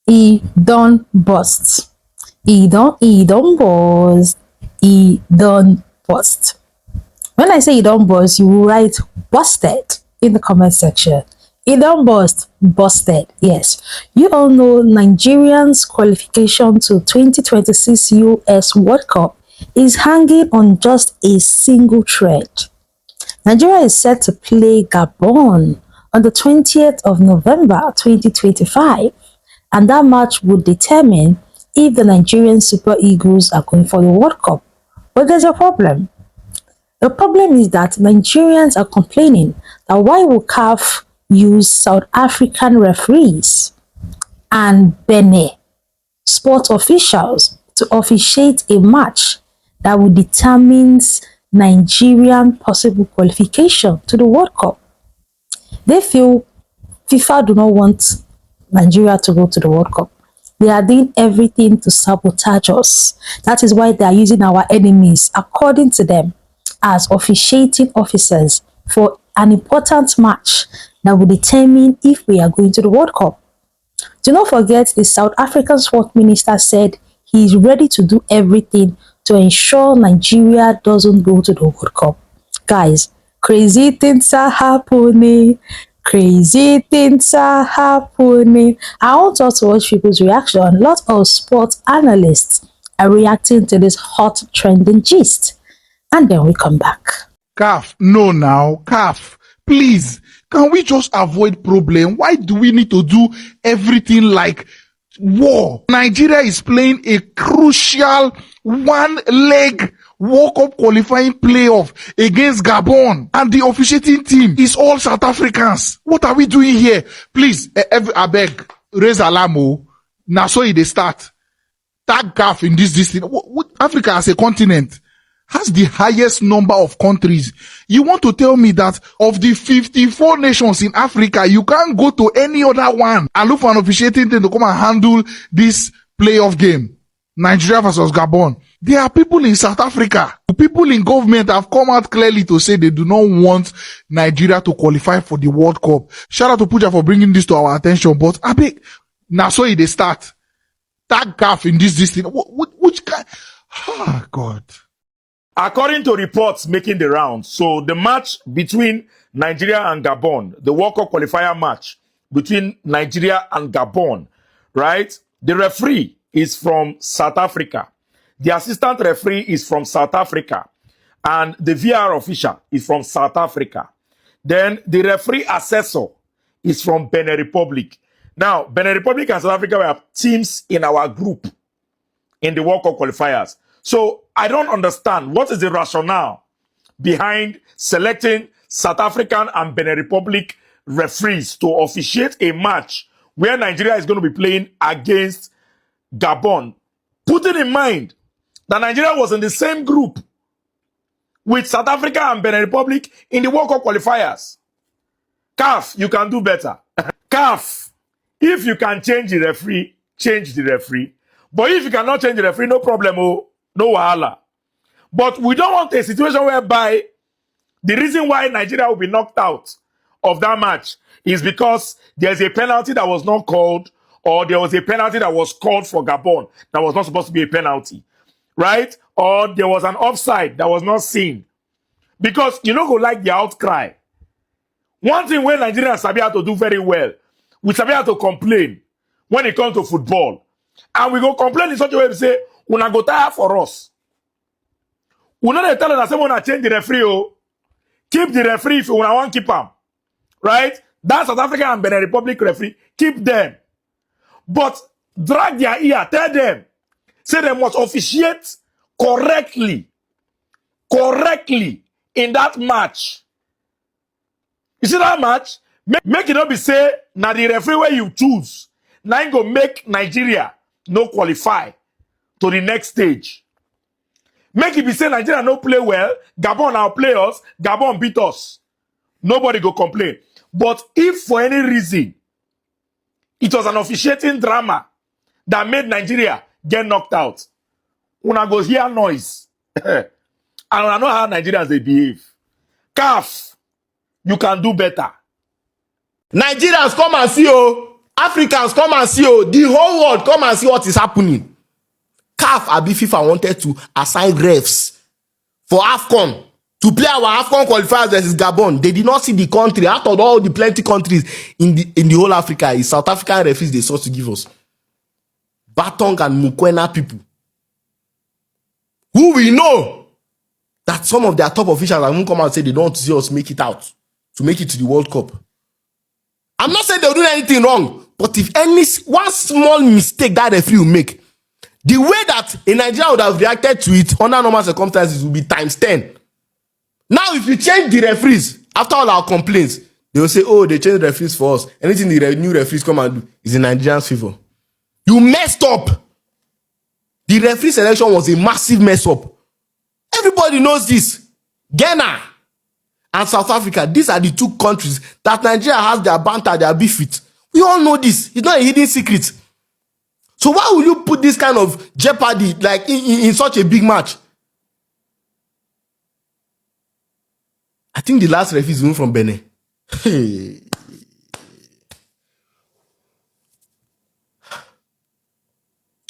E done bust. E done bust. E done bust. When I say you don't bust, you will write busted in the comment section. You don't bust, busted. Yes. You all know Nigerians' qualification to 2026 US World Cup is hanging on just a single thread. Nigeria is set to play Gabon on the 20th of November 2025, and that match would determine if the Nigerian Super Eagles are going for the World Cup. But there's a problem. The problem is that Nigerians are complaining that why would CAF use South African referees and Benin sport officials to officiate a match that will determine Nigerian possible qualification to the World Cup. They feel FIFA do not want Nigeria to go to the World Cup. They are doing everything to sabotage us. That is why they are using our enemies, according to them, as officiating officers for an important match that will determine if we are going to the World Cup. Do not forget, the South African sport minister said he is ready to do everything to ensure Nigeria doesn't go to the World Cup. Guys, crazy things are happening. Crazy things are happening. I want us to watch people's reaction. A lot of sports analysts are reacting to this hot trending gist. And then we come back. CAF, no now, CAF, please, can we just avoid problem? Why do we need to do everything like war? Nigeria is playing a crucial one-leg World Cup qualifying playoff against Gabon, and the officiating team is all South Africans. What are we doing here? Please, I beg, raise alarm. Now so they start. Tag CAF in this thing. Africa as a continent has the highest number of countries. You want to tell me that of the 54 nations in Africa, you can't go to any other one and look for an officiating team to come and handle this playoff game? Nigeria versus Gabon. There are people in South Africa. People in government have come out clearly to say they do not want Nigeria to qualify for the World Cup. Shout out to Puja for bringing this to our attention. But I beg, now so they start. Tag CAF in this thing. Which kind? Oh, God. According to reports making the rounds, so the match between Nigeria and Gabon, the World Cup qualifier match between Nigeria and Gabon, right? The referee is from South Africa. The assistant referee is from South Africa. And the VR official is from South Africa. Then the referee assessor is from Benin Republic. Now, Benin Republic and South Africa were teams in our group in the World Cup qualifiers. So I don't understand what is the rationale behind selecting South African and Benin Republic referees to officiate a match where Nigeria is going to be playing against Gabon, putting in mind that Nigeria was in the same group with South Africa and Benin Republic in the World Cup qualifiers. CAF, you can do better. CAF, if you can change the referee, change the referee. But if you cannot change the referee, no problem, no wahala. But we don't want a situation whereby the reason why Nigeria will be knocked out of that match is because there's a penalty that was not called, or there was a penalty that was called for Gabon that was not supposed to be a penalty, right? Or there was an offside that was not seen. Because you don't go like the outcry. One thing when Nigerians sabi how to do very well, we sabi how to complain when it comes to football. And we go complain in such a way to say, una go tire for us. We know they tell us that someone change the referee. Keep the referee if you want to keep him. Right? That's South Africa and Benin Republic referee. Keep them. But drag their ear. Tell them. Say they must officiate correctly. Correctly in that match. You see that match? Make it not be say, now the referee where you choose. Now you go make Nigeria no qualify to the next stage. Make it be say Nigeria no play well, Gabon now play us, Gabon beat us. Nobody go complain. But if for any reason, it was an officiating drama that made Nigeria get knocked out, una go hear noise. And I know how Nigerians they behave. CAF, you can do better. Nigerians, come and see, Africans, come and see. Oh, the whole world, come and see what is happening. CAF abi FIFA wanted to assign refs for AFCON to play our AFCON qualifiers versus Gabon. They did not see the country. Out of all the plenty countries in the whole Africa, it's South African referees they sought to give us. Batong and Mukwena people, who we know that some of their top officials have even come out and say they don't want to see us make it out, to make it to the World Cup. I'm not saying they'll do anything wrong, but if any one small mistake that referee will make, the way that a Nigerian would have reacted to it under normal circumstances will be times 10. Now, if you change the referees, after all our complaints, they will say, oh, they changed the referees for us. Anything the new referees come and do is in Nigerians' favor. You messed up. The referee selection was a massive mess up. Everybody knows this. Ghana and South Africa, these are the two countries that Nigeria has their banter, their beef with. We all know this. It's not a hidden secret. So why will you put this kind of jeopardy like in such a big match? I think the last referee is even from Benin. Hey.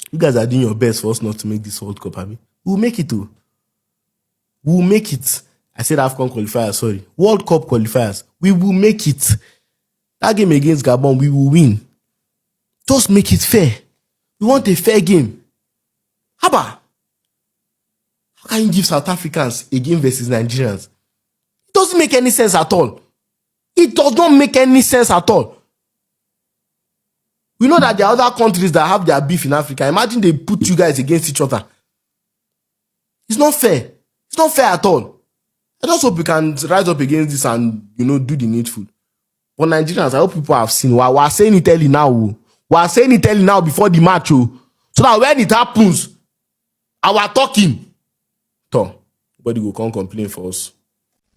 You guys are doing your best for us not to make this World Cup, Abi. We'll make it too. We'll make it. I said AFCON qualifiers, sorry. World Cup qualifiers. We will make it. That game against Gabon, we will win. Just make it fair. We want a fair game. Haba. How can you give South Africans a game versus Nigerians? It doesn't make any sense at all. It does not make any sense at all. We know that there are other countries that have their beef in Africa. Imagine they put you guys against each other. It's not fair. It's not fair at all. I just hope we can rise up against this and, do the needful. But Nigerians, I hope people have seen. We are saying it early now. We are saying it early now before the match. So that when it happens, our talking. Nobody will come complain for us.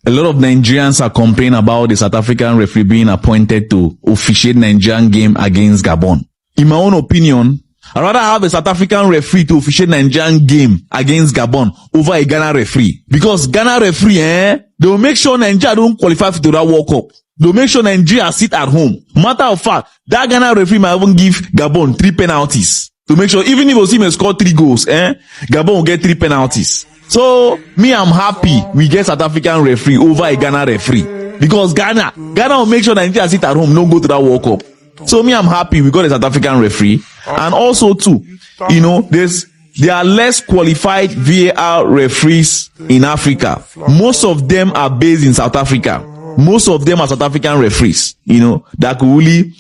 A lot of Nigerians are complaining about the South African referee being appointed to officiate Nigerian game against Gabon. In my own opinion, I'd rather have a South African referee to officiate Nigerian game against Gabon over a Ghana referee. Because Ghana referee, they will make sure Nigeria don't qualify for that World Cup. They'll make sure Nigeria sit at home. Matter of fact, that Ghana referee might even give Gabon 3 penalties. To make sure, even if Osimhen score 3 goals, Gabon will get 3 penalties. So, me, I'm happy we get South African referee over a Ghana referee. Because Ghana will make sure Nigeria sit at home, don't go to that World Cup. So, me, I'm happy we got a South African referee. And also, too, there are less qualified VAR referees in Africa. Most of them are based in South Africa. Most of them are South African referees, that could really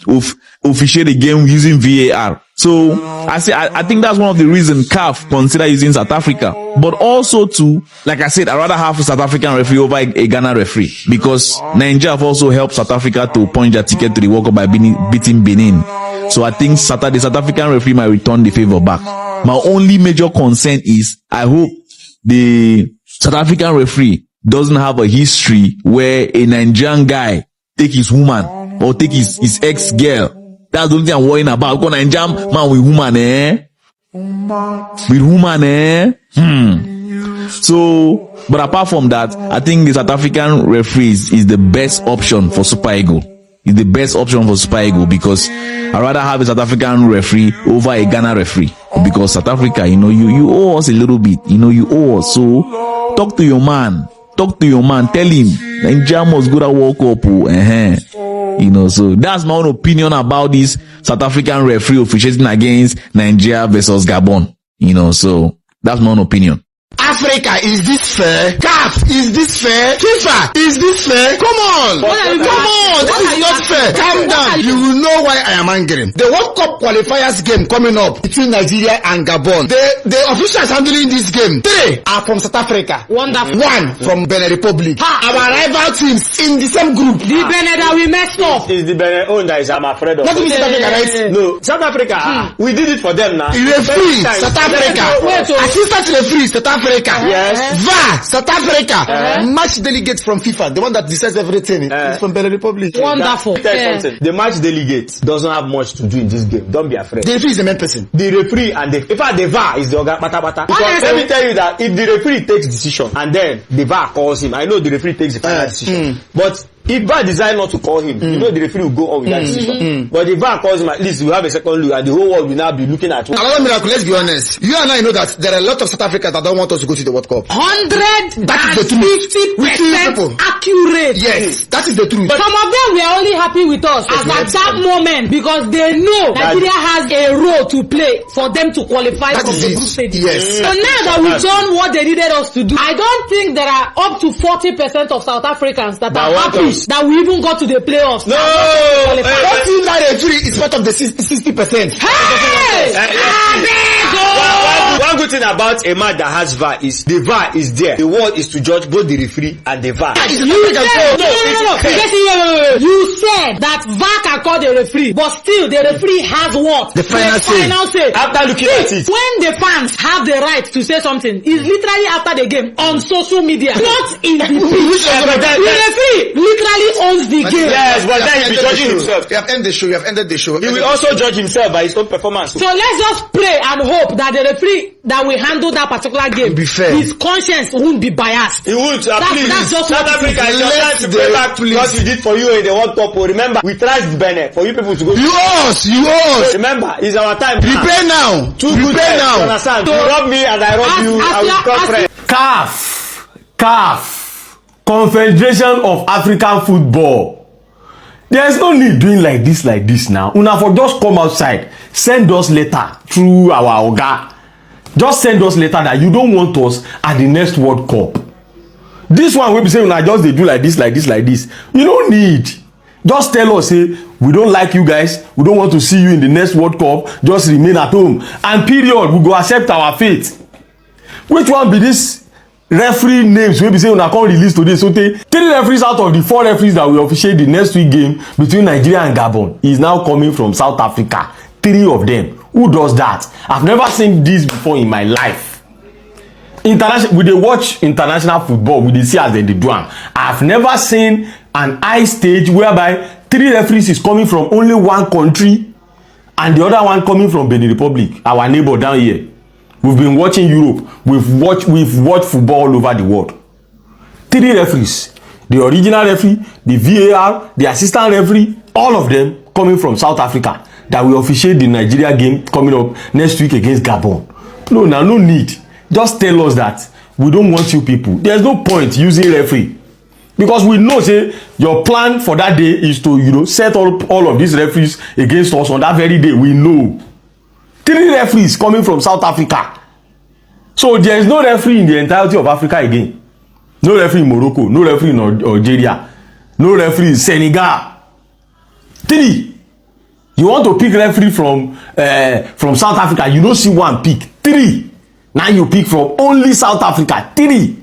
officiate the game using VAR. So I think that's one of the reasons CAF consider using South Africa. But also too, like I said, I'd rather have a South African referee over a Ghana referee, because Nigeria have also helped South Africa to punch their ticket to the World Cup by beating Benin. So I think the South African referee might return the favor back. My only major concern is I hope the South African referee doesn't have a history where a Nigerian guy take his woman or take his ex-girl. That's the only thing I'm worrying about. Because Nigerian man with woman, With woman, So, but apart from that, I think the South African referees is the best option for Super Eagles. It's the best option for Super Eagles, because I'd rather have a South African referee over a Ghana referee. Because South Africa, you owe us a little bit. You owe us. So, talk to your man. Tell him Nigeria must go to World Cup. So that's my own opinion about this South African referee officiating against Nigeria versus Gabon. So that's my own opinion. Africa, is this fair? CAF, is this fair? FIFA, is this fair? Come on! This is not fair. Calm down. You will know why I am angry. The World Cup qualifiers game coming up between Nigeria and Gabon. The officials handling this game, 3 are from South Africa. Wonderful. 1 from Benin Republic. Our rival teams in the same group. The Benin that we messed up. It's the Benin own that I'm afraid of. Not even South Africa, right? No, South Africa. We did it for them now. Referee, South Africa. Assistant referee, South Africa. Yes. VAR, South Africa. Match delegate from FIFA, the one that decides everything, is from Benin Republic. Wonderful. The match delegate doesn't have much to do in this game. Don't be afraid. The referee is the main person. The referee and in fact the VAR is the organ bata. Because let me tell you that if the referee takes decision and then the VAR calls him, I know the referee takes the final decision. But If VAR decide not to call him, you know the referee will go on with that decision. But the VAR calls him, at least we have a second look, and the whole world will now be looking at him. Another miracle, let's be honest. You and I know that there are a lot of South Africans that don't want us to go to the World Cup. 150% people. accurate. Yes, that is the truth. But some of them were only happy with us at that moment because they know Nigeria has a role to play for them to qualify That from is the it. group stage. Yes. So now that we've done what they needed us to do, I don't think there are up to 40% of South Africans that are happy that we even got to the playoffs. No! What you that referee is part of the 60%. Hey! One good thing about a match that has VAR is the VAR is there. The world is to judge both the referee and the VAR. You said that VAR can call the referee, but still the referee has what? The final say. After looking at it, When the fans have the right to say something, is literally after the game on social media, not in the pitch. The referee literally owns the game. yes, but then he'll be judging himself. You have ended the show. He will also judge himself by his own performance. So let's just pray and hope that the referee that will handle that particular game, Be fair. his conscience won't be biased. He would, please. That's just South what Africa it is your Let time to the- pay back please. what we did for you in the World Cup. Remember, we tried Benin for you people to go. You us. Remember, it's our time. Prepare now. Two good Prepare times, you now. understand? You rub me and I rub you. I will come friends. CAF, Confederation of African Football. There's no need doing like this now. Una for just come outside, send us letter through our oga. Just send us letter that you don't want us at the next World Cup. This one will be saying una just they do like this. You don't need. Just tell us, say, we don't like you guys. We don't want to see you in the next World Cup. Just remain at home. And period, we go accept our fate. Which one be this referee names wey be say una come release today? So 3 referees out of the 4 referees that will officiate the next week game between Nigeria and Gabon is now coming from South Africa. 3 of them. Who does that? I've never seen this before in my life. International, we dey watch international football, we dey see as they do am. I've never seen an high stage whereby 3 referees is coming from only one country and the other one coming from Benin Republic, our neighbor down here. We've been watching Europe. We've watched football all over the world. 3 referees. The original referee, the VAR, the assistant referee, all of them coming from South Africa that will officiate the Nigeria game coming up next week against Gabon. No need. Just tell us that we don't want you people. There's no point using referee. Because we know, say, your plan for that day is to, set up all of these referees against us on that very day. We know. 3 referees coming from South Africa. So there is no referee in the entirety of Africa again. No referee in Morocco. No referee in Algeria. No referee in Senegal. 3. You want to pick referee from South Africa. You don't see one pick. 3. Now you pick from only South Africa. 3.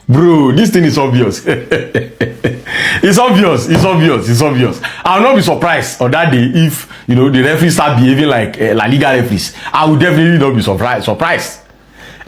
Bro, this thing is obvious. It's obvious. I will not be surprised on that day if the referees start behaving like La Liga referees. I will definitely not be surprised.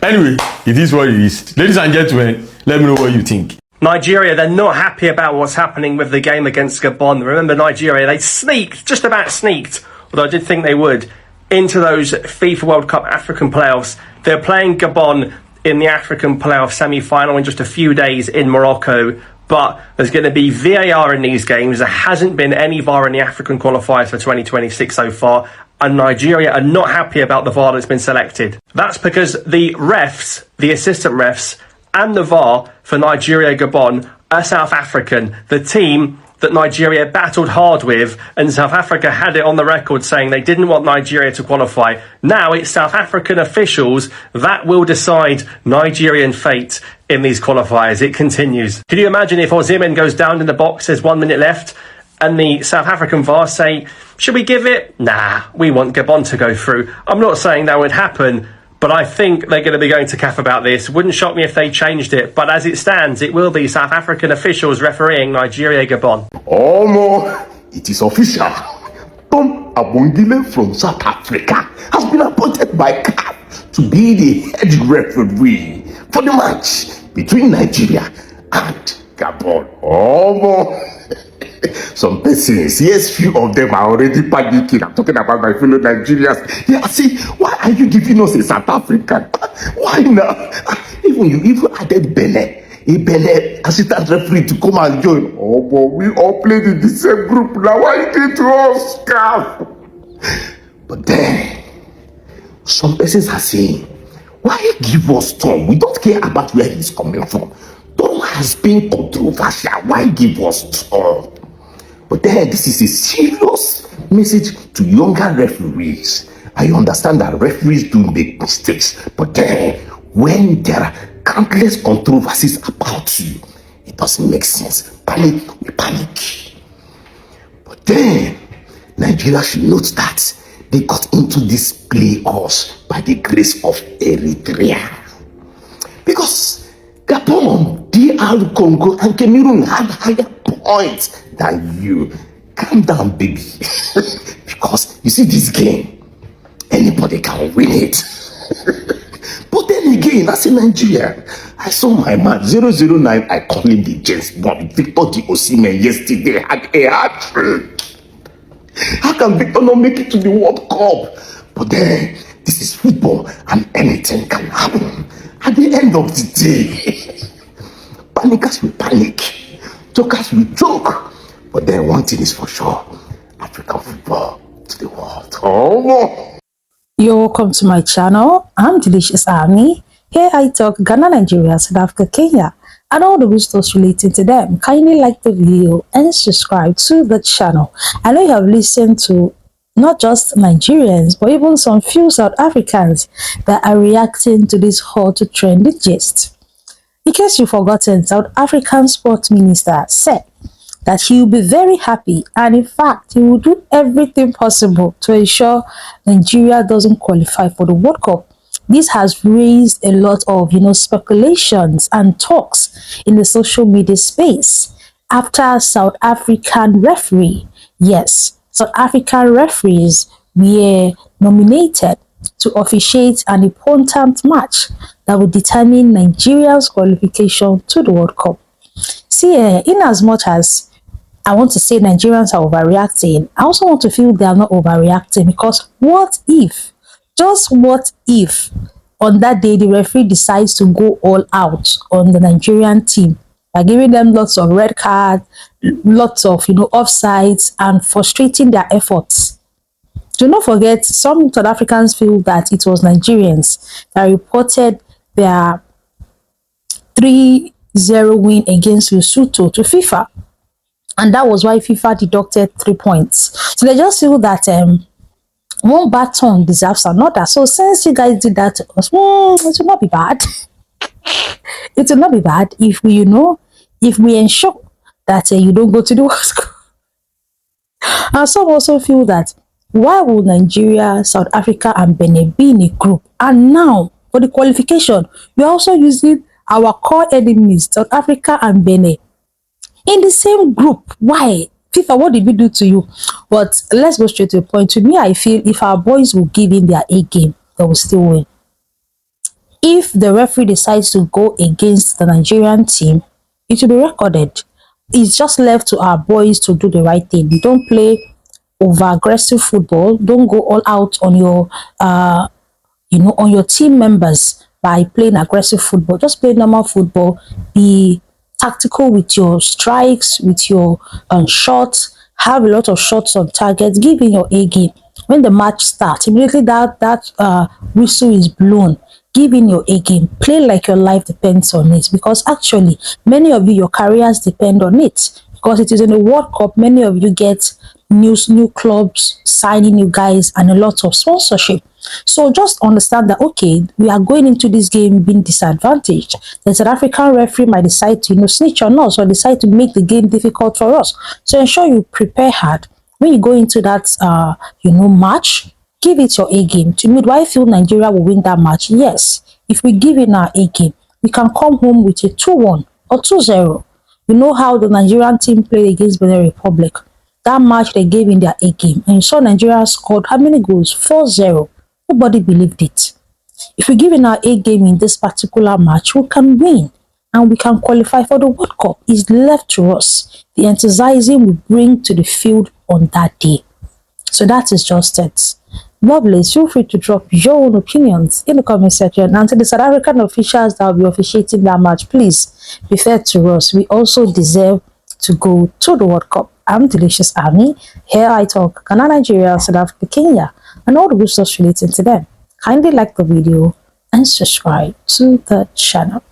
Anyway, it is what it is. Ladies and gentlemen, let me know what you think. Nigeria, they're not happy about what's happening with the game against Gabon. Remember, Nigeria, they just about sneaked, although I did think they would, into those FIFA World Cup African playoffs. They're playing Gabon in the African playoff semi-final in just a few days in Morocco. But there's going to be VAR in these games. There hasn't been any VAR in the African qualifiers for 2026 so far. And Nigeria are not happy about the VAR that's been selected. That's because the refs, the assistant refs, and the VAR for Nigeria Gabon are South African. The team that Nigeria battled hard with, and South Africa had it on the record saying they didn't want Nigeria to qualify. Now it's South African officials that will decide Nigerian fate in these qualifiers. It continues. Can you imagine if Osimhen goes down in the box, there's 1 minute left, and the South African VAR say, should we give it? Nah, we want Gabon to go through. I'm not saying that would happen, but I think they're going to be going to CAF about this. Wouldn't shock me if they changed it. But as it stands, it will be South African officials refereeing Nigeria Gabon. Oh no, it is official. Tom Abongile from South Africa has been appointed by CAF to be the head referee for the match between Nigeria and Gabon. Oh no. Some persons, yes, few of them are already panicking. I'm talking about my fellow Nigerians. Yeah, see, why are you giving us a South African? Why not? Even you even added Benin a Benin assistant referee to come and join. Oh, but we all played in the same group. Now, why you did to us, CAF? But then, some persons are saying, why give us Tom? We don't care about where he's coming from. Tom has been controversial. Why give us Tom? But then, this is a serious message to younger referees. I understand that referees do make mistakes, but then, when there are countless controversies about you, it doesn't make sense. Panic, we panic. But then, Nigeria should note that they got into this playoffs by the grace of Eritrea. Because Gabon, DR Congo, and Cameroon had higher points than you. Calm down, baby. Because you see this game, anybody can win it. But then again, as a Nigerian, I saw my man 009. I call him the James Bond. Victor D. Osimhen yesterday had a hat-trick. How can Victor not make it to the World Cup? But then, this is football and anything can happen. At the end of the day, panickers will panic, jokers will joke. But then one thing is for sure, African football to the world. Oh no! You're welcome to my channel. I'm Delicious Army. Here I talk Ghana, Nigeria, South Africa, Kenya, and all the good stuff relating to them. Kindly like the video and subscribe to the channel. I know you have listened to not just Nigerians, but even some few South Africans that are reacting to this hot trendy gist. In case you've forgotten, South African sports minister said that he will be very happy, and in fact he will do everything possible to ensure Nigeria doesn't qualify for the World Cup. This has raised a lot of speculations and talks in the social media space after South African referee, yes, South African referees were nominated to officiate an important match that would determine Nigeria's qualification to the World Cup. See, in as much as I want to say Nigerians are overreacting, I also want to feel they are not overreacting, because what if, just what if, on that day the referee decides to go all out on the Nigerian team by giving them lots of red cards, lots of offsides, and frustrating their efforts? Do not forget, some South Africans feel that it was Nigerians that reported their 3-0 win against Lesotho to FIFA. And that was why FIFA deducted 3 points. So they just feel that one bad turn deserves another. So since you guys did that to us, it will not be bad. It will not be bad if we, if we ensure that you don't go to the World Cup. And some also feel that, why would Nigeria, South Africa, and Benin be in a group? And now, for the qualification, we're also using our core enemies, South Africa and Benin, in the same group. Why? FIFA, what did we do to you? But let's go straight to the point. To me, I feel if our boys will give in their A game, they will still win. If the referee decides to go against the Nigerian team, it will be recorded. It's just left to our boys to do the right thing. Don't play over aggressive football. Don't go all out on your on your team members by playing aggressive football. Just play normal football. Be tactical with your strikes, with your shots. Have a lot of shots on target. Give in your A game. When the match starts, immediately that whistle is blown, give in your A game. Play like your life depends on it, because actually many of you, your careers depend on it, because it is in the World Cup. Many of you get new clubs signing you guys and a lot of sponsorship. So just understand that, okay, we are going into this game being disadvantaged. The South African referee might decide to snitch on us, or decide to make the game difficult for us. So ensure you prepare hard when you go into that match. Give it your A game. To me, do I feel Nigeria will win that match? Yes. If we give in our A game, we can come home with a 2-1 or 2-0. You know how the Nigerian team played against Benin Republic. That match they gave in their A game, and you saw Nigeria scored how many goals? 4-0. Nobody believed it. If we give in our A game in this particular match, we can win and we can qualify for the World Cup. It's left to us. The enthusiasm we bring to the field on that day. So that is just it. Lovelace, feel free to drop your own opinions in the comment section. And to the South African officials that will be officiating that match, please be fair to us. We also deserve to go to the World Cup. I'm Delicious Army. Here I talk Ghana, Nigeria, South Africa, Kenya, and all the good stuff relating to them. Kindly like the video and subscribe to the channel.